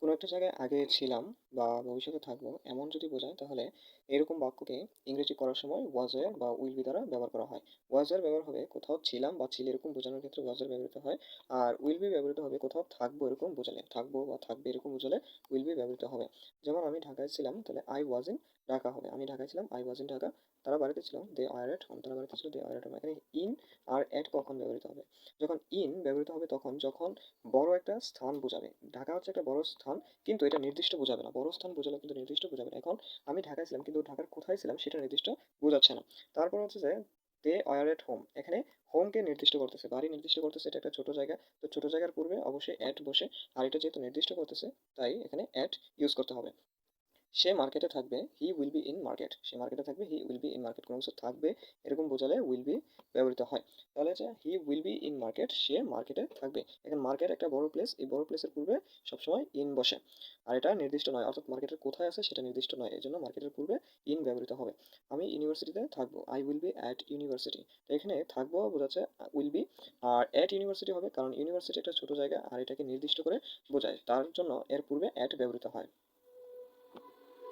কোনো একটা জায়গায় আগে ছিলাম বা ভবিষ্যতে থাকবো এমন যদি বোঝায়, তাহলে এরকম বাক্যকে ইংরেজি করার সময় ওয়াজ এর বা উইল বি দ্বারা ব্যবহার করা হয়। ওয়াজ এর ব্যবহার হবে কোথাও ছিলাম বা ছিল এরকম বোঝানোর ক্ষেত্রে ওয়াজ এর ব্যবহৃত হয়। আর উইল বি ব্যবহৃত হবে কোথাও থাকবো এরকম বোঝালে, থাকবো বা থাকবে এরকম বোঝালে উইল বি ব্যবহৃত হবে। যেমন আমি ঢাকায় ছিলাম, তাহলে আই ওয়াজ ইন ঢাকা হবে। আমি ঢাকায় ছিলাম, আই ওয়াজ ইন ঢাকা। তারা বাড়িতে ছিল, দে আর এট হোম। তারা বাড়িতে ছিল, দে আর এট হোম। এখানে ইন আর এট কখন ব্যবহৃত হবে? যখন ইন ব্যবহৃত হবে তখন যখন বড় একটা স্থান বোঝাবে। ঢাকা হচ্ছে একটা বড় স্থান, কিন্তু এটা নির্দিষ্ট বোঝাবে না। বড় স্থান বোঝালে কিন্তু নির্দিষ্ট বোঝাবে না। এখন আমি ঢাকায় ছিলাম, কিন্তু ঢাকার কোথায় ছিলাম সেটা নির্দিষ্ট বোঝাচ্ছে না। তারপর হচ্ছে যে দে আর এট হোম, এখানে হোমকে নির্দিষ্ট করতেছে, বাড়ি নির্দিষ্ট করতেছে, এটা একটা ছোট জায়গা। তো ছোট জায়গার পূর্বে অবশ্যই অ্যাট বসে। আর এটা যেহেতু নির্দিষ্ট করতেছে, তাই এখানে অ্যাট ইউজ করতে হবে। সে মার্কেটে থাকবে, he will be in market. সে মার্কেটে থাকবে, he will be in market. কোনো কিছু থাকবে এরকম বোঝালে উইল বি ব্যবহৃত হয়। তাহলে হচ্ছে he will be in market, সে মার্কেটে থাকবে। এখন মার্কেট একটা বড় প্লেস, এই বড় প্লেসের পূর্বে সবসময় ইন বসে। আর এটা নির্দিষ্ট নয়, অর্থাৎ মার্কেটের কোথায় আছে সেটা নির্দিষ্ট নয়, এই জন্য মার্কেটের পূর্বে ইন ব্যবহৃত হবে। আমি ইউনিভার্সিটিতে থাকবো, I will be at university. তো এখানে থাকবো বোঝাচ্ছে উইল বি। আর অ্যাট ইউনিভার্সিটি হবে কারণ ইউনিভার্সিটি একটা ছোট জায়গা আর এটাকে নির্দিষ্ট করে বোঝায়, তার জন্য এর পূর্বে অ্যাট ব্যবহৃত হয়।